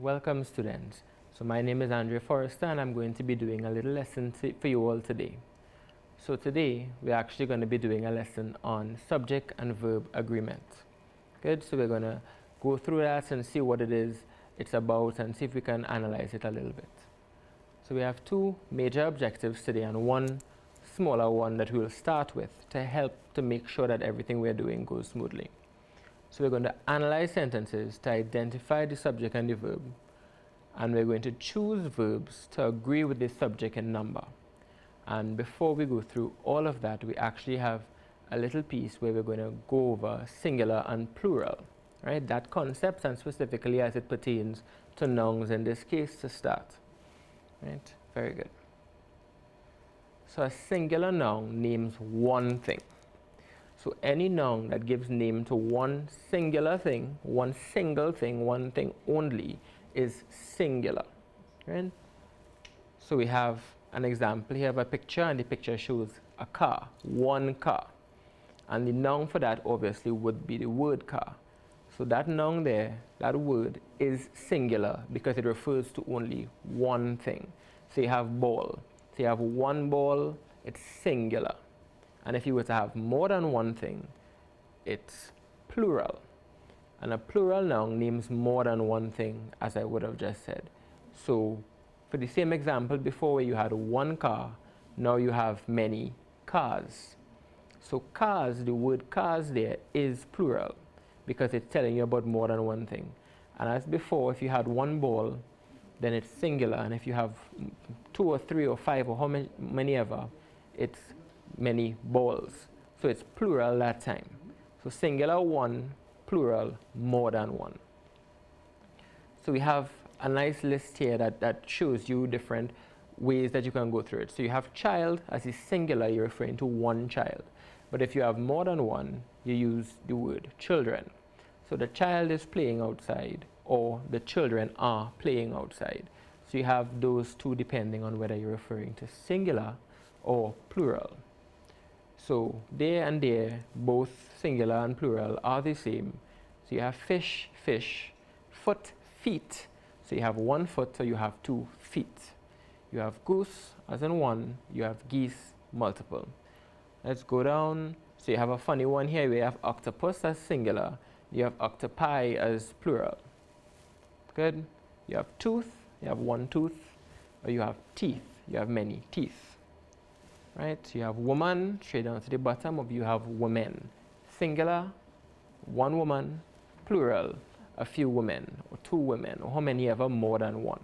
welcome students. So my name is Forrester and I'm going to be doing a little lesson for you all today. So today we're actually going to be doing a lesson on subject and verb agreement. Good, so we're going to go through that and see what it's about and see if we can analyze it a little bit. So we have two major objectives today and one smaller one that we'll start with to help to make sure that everything we're doing goes smoothly. So we're going to analyze sentences to identify the subject and the verb, and we're going to choose verbs to agree with the subject and number. And before we go through all of that, we actually have a little piece where we're going to go over singular and plural, right? That concept, and specifically as it pertains to nouns in this case to start, right? Very good. So a singular noun names one thing. So any noun that gives name to one singular thing, one single thing, one thing only, is singular, right? So we have an example here of a picture, and the picture shows a car, one car. And the noun for that obviously would be the word car. So that noun there, that word, is singular because it refers to only one thing. So you have ball. So you have one ball, it's singular. And if you were to have more than one thing, it's plural. And a plural noun names more than one thing, as I would have just said. So for the same example before where you had one car, now you have many cars. So cars, the word cars there is plural because it's telling you about more than one thing. And as before, if you had one ball, then it's singular. And if you have two or three or five or how many ever, it's many balls. So it's plural that time. So singular one, plural more than one. So we have a nice list here that shows you different ways that you can go through it. So you have child as is singular, you're referring to one child. But if you have more than one, you use the word children. So the child is playing outside or the children are playing outside. So you have those two depending on whether you're referring to singular or plural. So there and there, both singular and plural are the same. So you have fish, fish, foot, feet. So you have one foot, so you have 2 feet. You have goose as in one, you have geese multiple. Let's go down. So you have a funny one here where you have octopus as singular, you have octopi as plural. Good. You have tooth, you have one tooth, or you have teeth, you have many teeth. Right, so you have woman, straight down to the bottom of you have women. Singular, one woman, plural, a few women, or 2 women, or how many ever, more than one.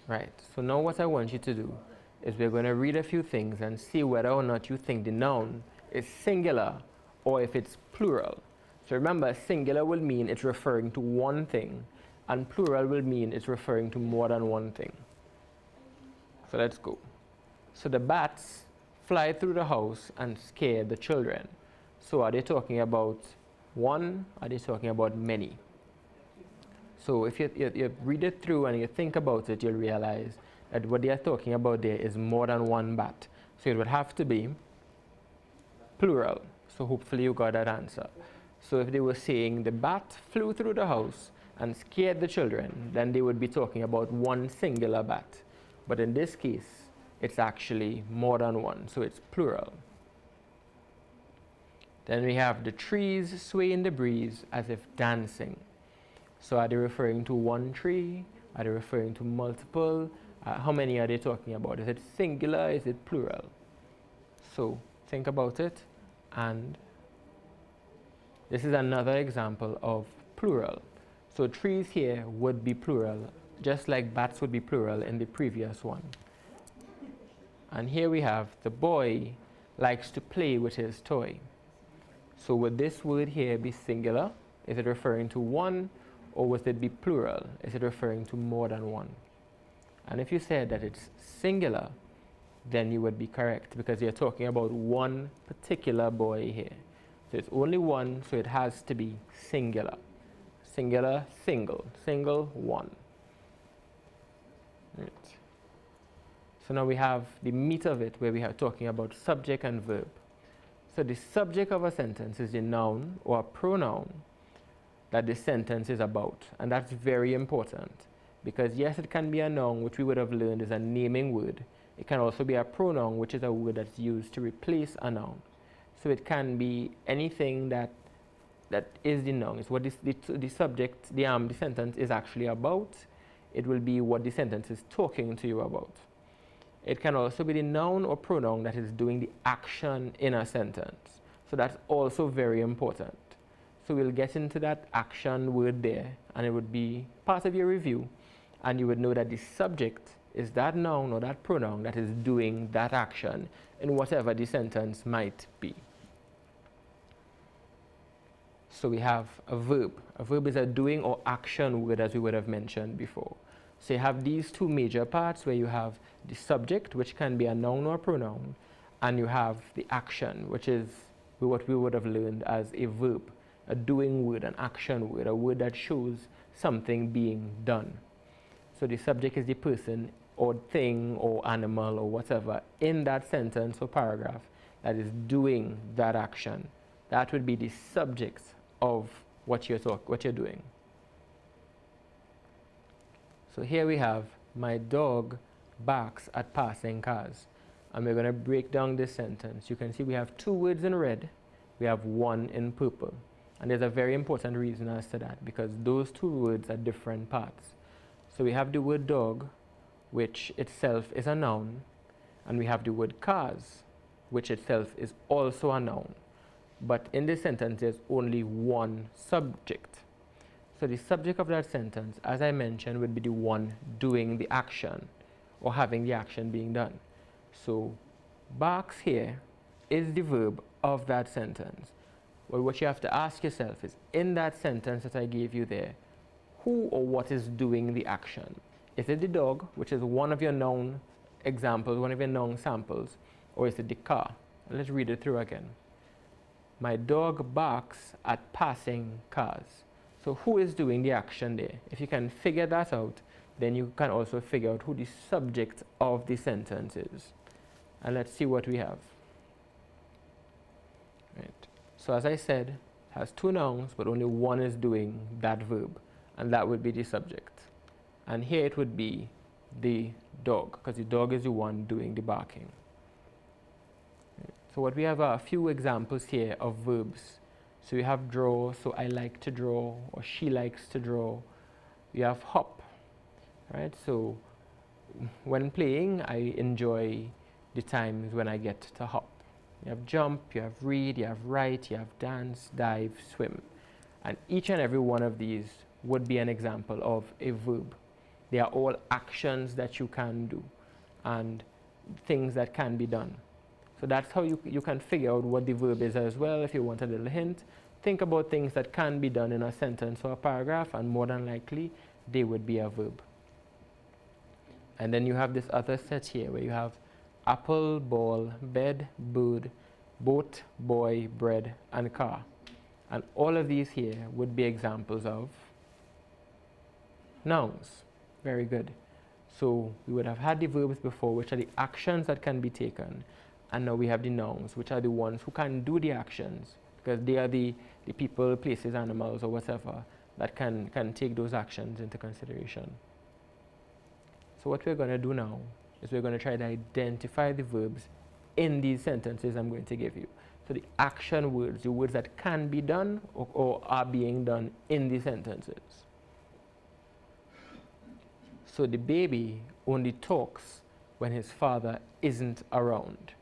Right, so now what I want you to do is we're going to read a few things and see whether or not you think the noun is singular or if it's plural. So remember, singular will mean it's referring to one thing, and plural will mean it's referring to more than one thing. So let's go. So the bats fly through the house and scare the children. So are they talking about one? Are they talking about many? So if you read it through and you think about it, you'll realize that what they are talking about there is more than one bat. So it would have to be plural. So hopefully you got that answer. So if they were saying the bat flew through the house and scared the children, then they would be talking about one singular bat. But in this case, it's actually more than one, so it's plural. Then we have the trees sway in the breeze as if dancing. So are they referring to one tree? Are they referring to multiple? How many are they talking about? Is it singular? Is it plural? So think about it, and this is another example of plural. So trees here would be plural, just like bats would be plural in the previous one. And here we have the boy likes to play with his toy. So would this word here be singular? Is it referring to one, or would it be plural? Is it referring to more than one? And if you said that it's singular, then you would be correct because you're talking about one particular boy here. So it's only one, so it has to be singular. Singular, single, single, one. Right. So now we have the meat of it where we are talking about subject and verb. So the subject of a sentence is a noun or a pronoun that the sentence is about, and that's very important because yes, it can be a noun, which we would have learned is a naming word. It can also be a pronoun, which is a word that's used to replace a noun. So it can be anything that is the noun. It's what the subject, the sentence is actually about. It will be what the sentence is talking to you about. It can also be the noun or pronoun that is doing the action in a sentence. So that's also very important. So we'll get into that action word there, and it would be part of your review, and you would know that the subject is that noun or that pronoun that is doing that action in whatever the sentence might be. So we have a verb. A verb is a doing or action word, as we would have mentioned before. So you have these two major parts where you have the subject, which can be a noun or a pronoun, and you have the action, which is what we would have learned as a verb, a doing word, an action word, a word that shows something being done. So the subject is the person or thing or animal or whatever in that sentence or paragraph that is doing that action. That would be the subject of what you're doing. So here we have, my dog barks at passing cars. And we're going to break down this sentence. You can see we have two words in red, we have one in purple. And there's a very important reason as to that, because those two words are different parts. So we have the word dog, which itself is a noun, and we have the word cars, which itself is also a noun. But in this sentence, there's only one subject. So the subject of that sentence, as I mentioned, would be the one doing the action or having the action being done. So barks here is the verb of that sentence. Well, what you have to ask yourself is, in that sentence that I gave you there, who or what is doing the action? Is it the dog, which is one of your noun examples, one of your noun samples, or is it the car? Let's read it through again. My dog barks at passing cars. So who is doing the action there? If you can figure that out, then you can also figure out who the subject of the sentence is. And let's see what we have. Right. So as I said, it has two nouns, but only one is doing that verb, and that would be the subject. And here it would be the dog, because the dog is the one doing the barking. Right. So what we have are a few examples here of verbs. So we have draw, so I like to draw, or she likes to draw. We have hop, right? So when playing, I enjoy the times when I get to hop. You have jump, you have read, you have write, you have dance, dive, swim. And each and every one of these would be an example of a verb. They are all actions that you can do and things that can be done. So that's how you can figure out what the verb is as well. If you want a little hint, think about things that can be done in a sentence or a paragraph, and more than likely, they would be a verb. And then you have this other set here where you have apple, ball, bed, bird, boat, boy, bread, and car. And all of these here would be examples of nouns. Very good. So we would have had the verbs before, which are the actions that can be taken. And now we have the nouns, which are the ones who can do the actions, because they are the people, places, animals, or whatever that can take those actions into consideration. So what we're going to do now is we're going to try to identify the verbs in these sentences I'm going to give you. So the action words, the words that can be done or are being done in the sentences. So the baby only talks when his father isn't around.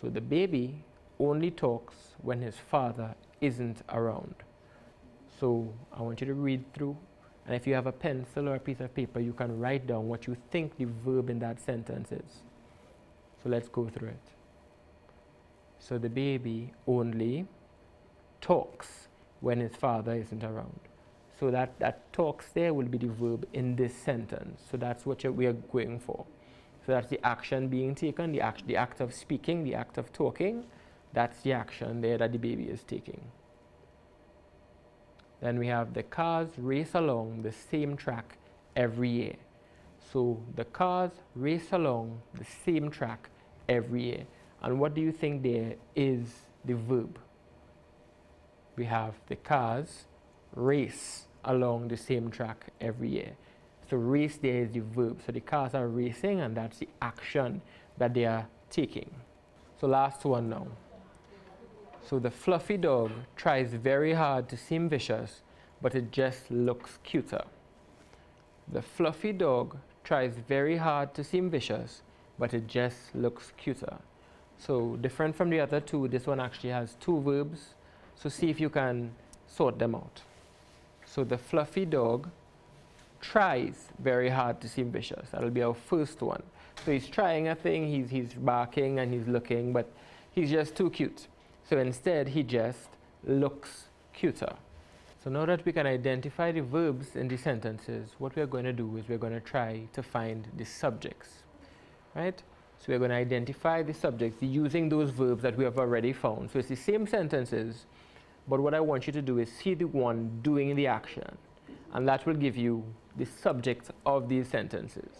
So the baby only talks when his father isn't around. So I want you to read through, and if you have a pencil or a piece of paper, you can write down what you think the verb in that sentence is. So let's go through it. So the baby only talks when his father isn't around. So that talks there will be the verb in this sentence. So that's what we are going for. So that's the action being taken, the act of speaking, the act of talking. That's the action there that the baby is taking. Then we have the cars race along the same track every year. So the cars race along the same track every year. And what do you think there is the verb? We have the cars race along the same track every year. So race there is the verb. So the cars are racing, and that's the action that they are taking. So last one now. So the fluffy dog tries very hard to seem vicious, but it just looks cuter. The fluffy dog tries very hard to seem vicious, but it just looks cuter. So different from the other two, this one actually has two verbs. So see if you can sort them out. So the fluffy dog tries very hard to seem vicious. That'll be our first one. So he's trying a thing, he's barking and he's looking, but he's just too cute. So instead, he just looks cuter. So now that we can identify the verbs in the sentences, what we're going to do is we're going to try to find the subjects, right? So we're going to identify the subjects using those verbs that we have already found. So it's the same sentences, but what I want you to do is see the one doing the action, and that will give you the subject of these sentences.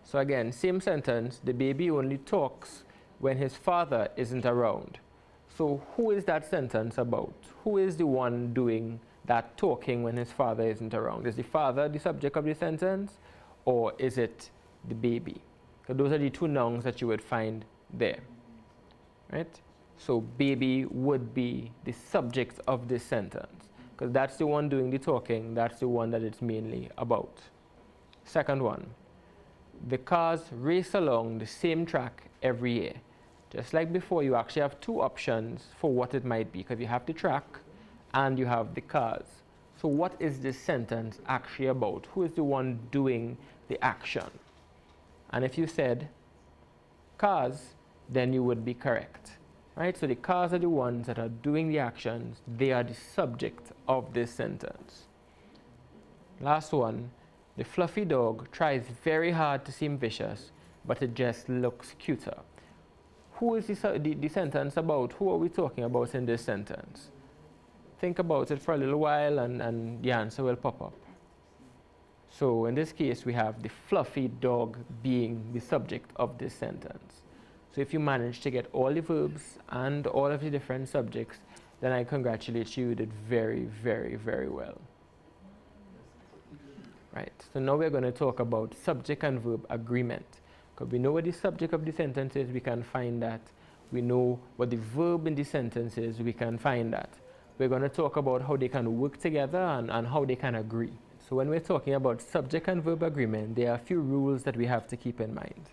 So again, same sentence, the baby only talks when his father isn't around. So who is that sentence about? Who is the one doing that talking when his father isn't around? Is the father the subject of the sentence, or is it the baby? Because those are the two nouns that you would find there, right? So baby would be the subject of this sentence, because that's the one doing the talking, that's the one that it's mainly about. Second one, the cars race along the same track every year. Just like before, you actually have two options for what it might be, because you have the track and you have the cars. So what is this sentence actually about? Who is the one doing the action? And if you said cars, then you would be correct, right? So the cars are the ones that are doing the actions. They are the subject of this sentence. Last one, the fluffy dog tries very hard to seem vicious, but it just looks cuter. Who is the sentence about? Who are we talking about in this sentence? Think about it for a little while and the answer will pop up. So in this case, we have the fluffy dog being the subject of this sentence. So if you manage to get all the verbs and all of the different subjects, then I congratulate you. You did very, very, very well. Right, so now we're going to talk about subject and verb agreement. Because we know what the subject of the sentence is, we can find that. We know what the verb in the sentence is, we can find that. We're going to talk about how they can work together and how they can agree. So when we're talking about subject and verb agreement, there are a few rules that we have to keep in mind.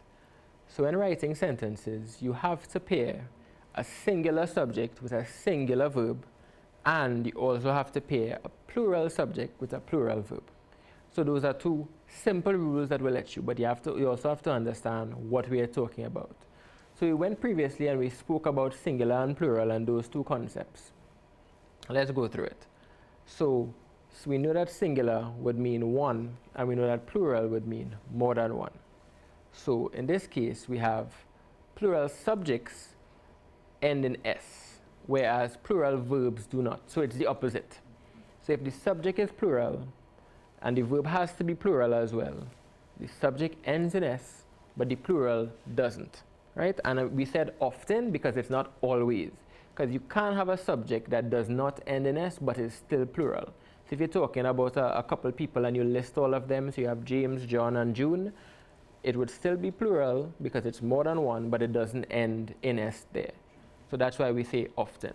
So when writing sentences, you have to pair a singular subject with a singular verb, and you also have to pair a plural subject with a plural verb. So those are two simple rules that will let you, but you also have to understand what we are talking about. So we went previously and we spoke about singular and plural and those two concepts. Let's go through it. So we know that singular would mean one, and we know that plural would mean more than one. So in this case, we have plural subjects end in S, whereas plural verbs do not. So it's the opposite. So if the subject is plural, and the verb has to be plural as well, the subject ends in S, but the plural doesn't, right? And we said often because it's not always, because you can't have a subject that does not end in S but is still plural. So if you're talking about a couple people and you list all of them, so you have James, John, and June, it would still be plural because it's more than one, but it doesn't end in S there. So that's why we say often.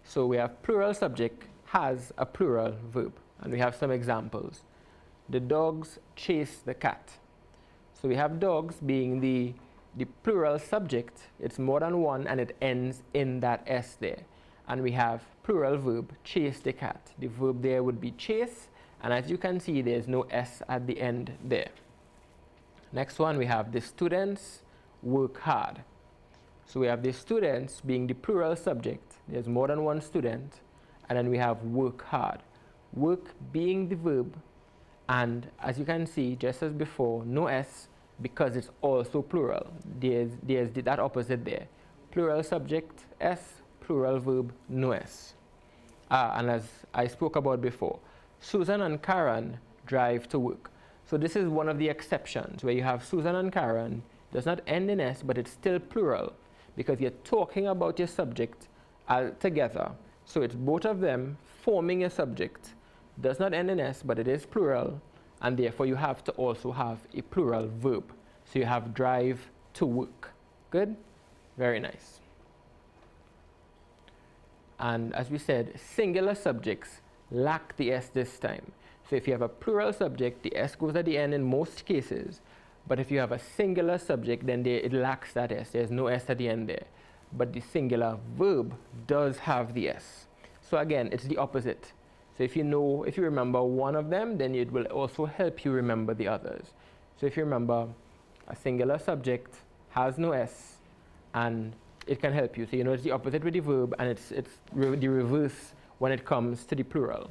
So we have plural subject has a plural verb. And we have some examples. The dogs chase the cat. So we have dogs being the plural subject. It's more than one and it ends in that S there. And we have plural verb, chase the cat. The verb there would be chase, and as you can see, there's no S at the end there. Next one, we have the students work hard. So we have the students being the plural subject. There's more than one student. And then we have work hard. Work being the verb, and as you can see, just as before, no S because it's also plural. There's that opposite there. Plural subject, S, plural verb, no S. And as I spoke about before, Susan and Karen drive to work. So this is one of the exceptions where you have Susan and Karen, does not end in S, but it's still plural because you're talking about your subject together. So it's both of them forming a subject. Does not end in S, but it is plural, and therefore you have to also have a plural verb. So you have drive to work. Good? Very nice. And as we said, singular subjects lack the S this time. So if you have a plural subject, the S goes at the end in most cases. But if you have a singular subject, then it lacks that S. There's no S at the end there. But the singular verb does have the S. So again, it's the opposite. So if you remember one of them, then it will also help you remember the others. So if you remember, a singular subject has no S, and it can help you. So you know it's the opposite with the verb, and it's the reverse when it comes to the plural.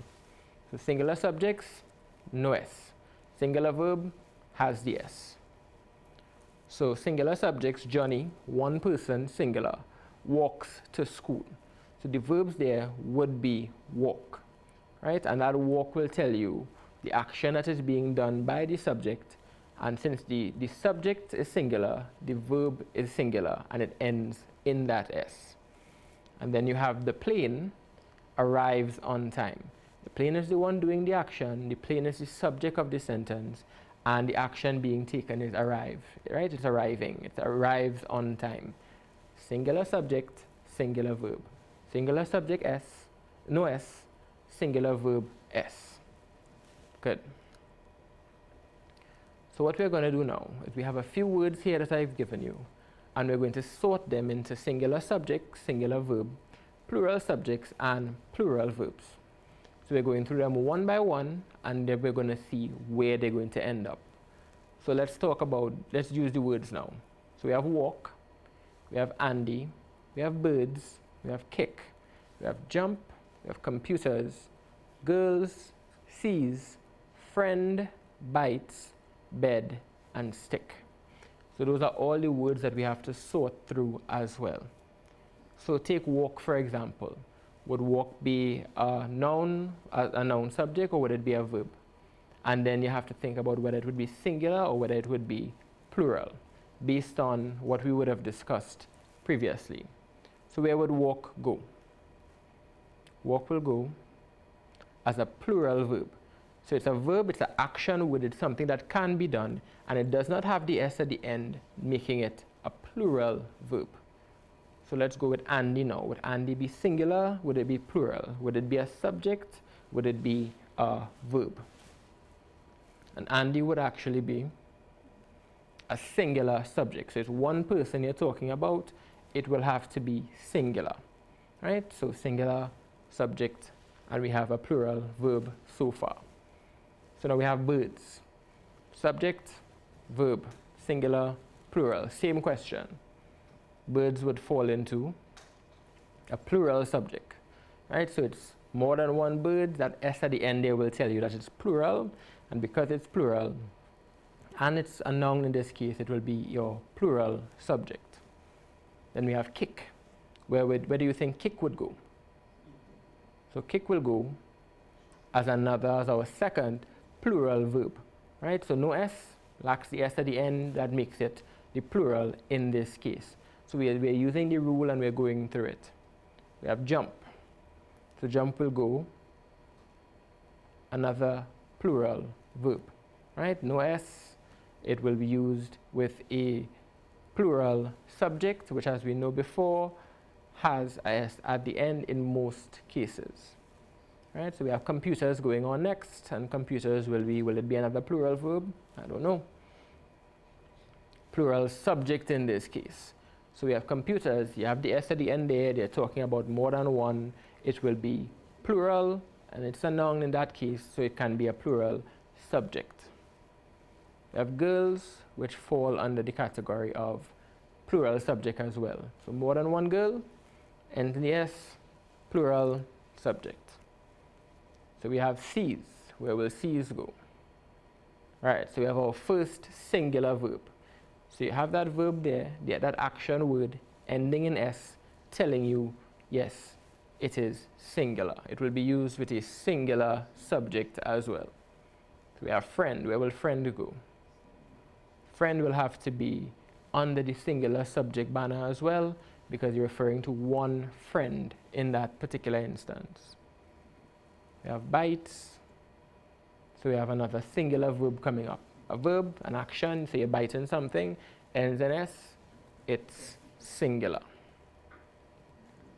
So singular subjects, no S. Singular verb has the S. So singular subjects, Johnny, one person, singular, walks to school. So the verbs there would be walk, right? And that walk will tell you the action that is being done by the subject. And since the subject is singular, the verb is singular, and it ends in that S. And then you have the plane arrives on time. The plane is the one doing the action, the plane is the subject of the sentence, and the action being taken is arrive, right? It's arriving, it arrives on time. Singular subject, singular verb. Singular subject S, no S, singular verb S. Good. So what we're going to do now is we have a few words here that I've given you, and we're going to sort them into singular subject, singular verb, plural subjects, and plural verbs. So we're going through them one by one, and then we're going to see where they're going to end up. So let's use the words now. So we have walk, we have Andy, we have birds, we have kick, we have jump, we have computers, girls, sees, friend, bites, bed, and stick. So those are all the words that we have to sort through as well. So take walk, for example. Would walk be a noun subject, or would it be a verb? And then you have to think about whether it would be singular or whether it would be plural, based on what we would have discussed previously. So where would walk go? Walk will go as a plural verb. So it's a verb, it's an action word, it's something that can be done, and it does not have the S at the end, making it a plural verb. So let's go with Andy now. Would Andy be singular? Would it be plural? Would it be a subject? Would it be a verb? And Andy would actually be a singular subject. So it's one person you're talking about. It will have to be singular, right? So singular subject, and we have a plural verb so far. So now we have birds. Subject, verb, singular, plural. Same question. Birds would fall into a plural subject, right? So it's more than one bird. That S at the end there will tell you that it's plural, and because it's plural, and it's a noun in this case, it will be your plural subject. Then we have kick. Where do you think kick would go? So kick will go as our second plural verb, right? So no S, lacks the S at the end, that makes it the plural in this case. So we're using the rule and we're going through it. We have jump. So jump will go another plural verb, right? No S, it will be used with a plural subject, which, as we know before, has a S at the end in most cases. Right? So we have computers going on next, and computers will it be another plural verb? I don't know. Plural subject in this case. So we have computers, you have the S at the end there, they're talking about more than one. It will be plural, and it's a noun in that case, so it can be a plural subject. We have girls, which fall under the category of plural subject as well. So more than one girl, and the S, plural subject. So we have sees. Where will sees go? Right, so we have our first singular verb. So you have that verb there, that action word ending in S, telling you, yes, it is singular. It will be used with a singular subject as well. So we have friend. Where will friend go? Friend will have to be under the singular subject banner as well, because you're referring to one friend in that particular instance. We have bites. So we have another singular verb coming up. A verb, an action, so you're biting something, ends in S, it's singular.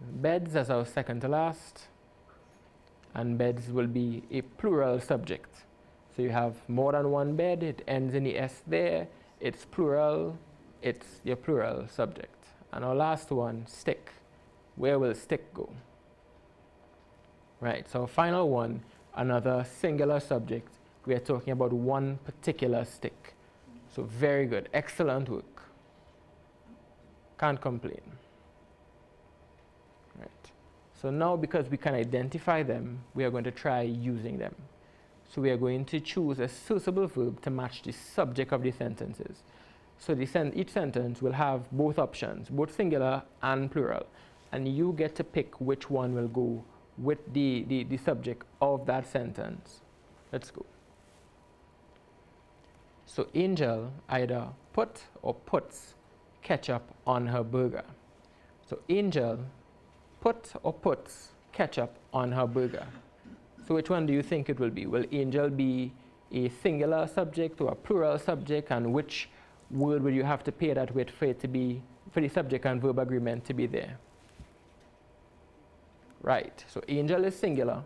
Beds as our second to last, and beds will be a plural subject. So you have more than one bed, it ends in the S there, it's plural, it's your plural subject. And our last one, stick. Where will stick go? Right, so final one, another singular subject. We are talking about one particular stick. So very good, excellent work. Can't complain. Right. So now because we can identify them, we are going to try using them. So we are going to choose a suitable verb to match the subject of the sentences. So each sentence will have both options, both singular and plural. And you get to pick which one will go with the subject of that sentence. Let's go. So Angel either put or puts ketchup on her burger. So Angel put or puts ketchup on her burger. So which one do you think it will be? Will Angel be a singular subject or a plural subject, and which word will you have to pay that with for it to be, for the subject and verb agreement to be there? Right, so Angel is singular,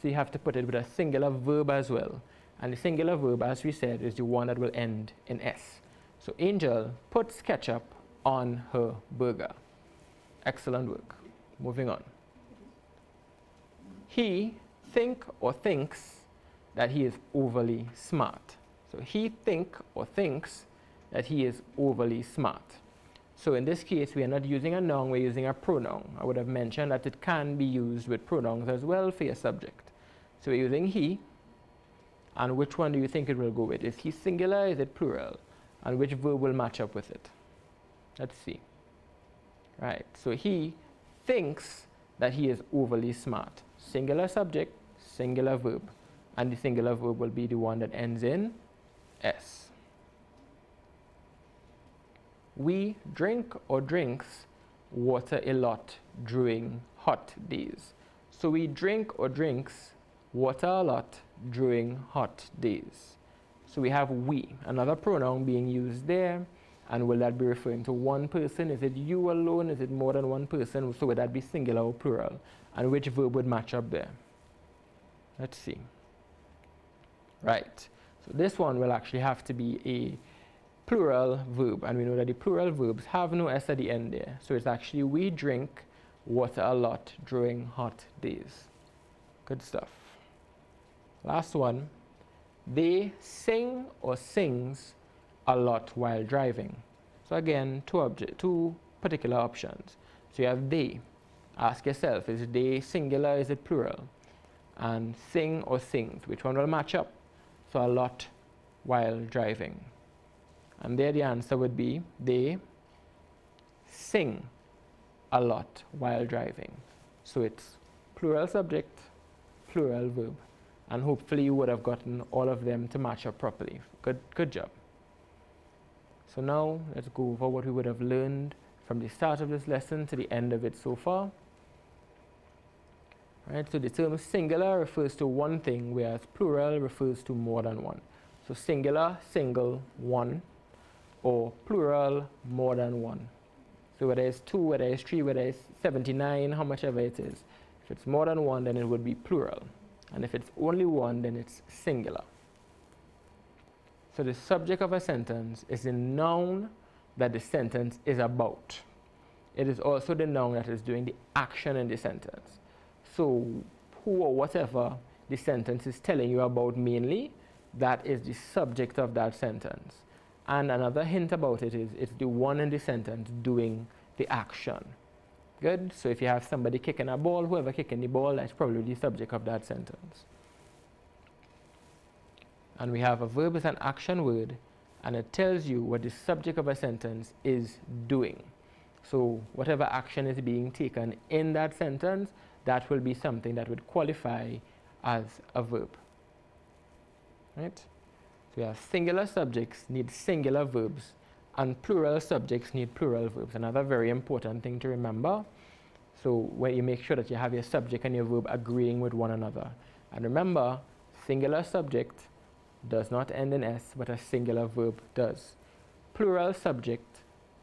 so you have to put it with a singular verb as well. And the singular verb, as we said, is the one that will end in S. So Angel puts ketchup on her burger. Excellent work. Moving on. He thinks that he is overly smart. So he thinks that he is overly smart. So in this case, we are not using a noun, we're using a pronoun. I would have mentioned that it can be used with pronouns as well for your subject. So we're using he, and which one do you think it will go with? Is he singular, is it plural? And which verb will match up with it? Let's see. Right, so he thinks that he is overly smart. Singular subject, singular verb. And the singular verb will be the one that ends in S. We drink or drinks water a lot during hot days. So we drink or drinks water a lot during hot days. So we have we, another pronoun being used there. And will that be referring to one person? Is it you alone? Is it more than one person? So would that be singular or plural? And which verb would match up there? Let's see. Right. So this one will actually have to be a plural verb. And we know that the plural verbs have no S at the end there. So it's actually we drink water a lot during hot days. Good stuff. Last one. They sing or sings a lot while driving. So again, two particular options. So you have they. Ask yourself, is they singular, is it plural? And sing or sings, which one will match up? So a lot while driving. And there the answer would be they sing a lot while driving. So it's plural subject, plural verb. And hopefully you would have gotten all of them to match up properly. Good job. So now let's go over what we would have learned from the start of this lesson to the end of it so far. Right, so the term singular refers to one thing, whereas plural refers to more than one. So singular, single, one, or plural, more than one. So whether it's 2, whether it's 3, whether it's 79, how much ever it is. If it's more than one, then it would be plural. And if it's only one, then it's singular. So the subject of a sentence is the noun that the sentence is about. It is also the noun that is doing the action in the sentence. So who or whatever the sentence is telling you about mainly, that is the subject of that sentence. And another hint about it is it's the one in the sentence doing the action. Good? So if you have somebody kicking a ball, whoever kicking the ball, that's probably the subject of that sentence. And we have a verb as an action word, and it tells you what the subject of a sentence is doing. So whatever action is being taken in that sentence, that will be something that would qualify as a verb. Right? So we have singular subjects need singular verbs, and plural subjects need plural verbs. Another very important thing to remember. So where you make sure that you have your subject and your verb agreeing with one another. And remember, singular subject does not end in S, but a singular verb does. Plural subject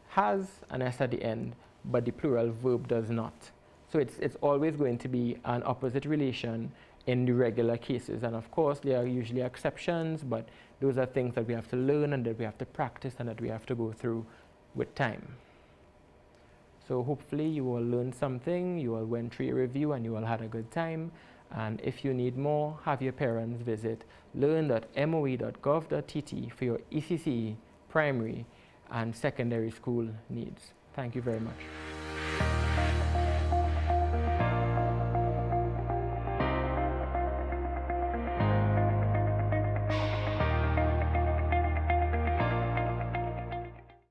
has an S at the end, but the plural verb does not. So it's always going to be an opposite relation in the regular cases. And of course, there are usually exceptions, but those are things that we have to learn and that we have to practice and that we have to go through with time. So hopefully you all learned something, you all went through a review and you all had a good time. And if you need more, have your parents visit learn.moe.gov.tt for your ECCE primary and secondary school needs. Thank you very much.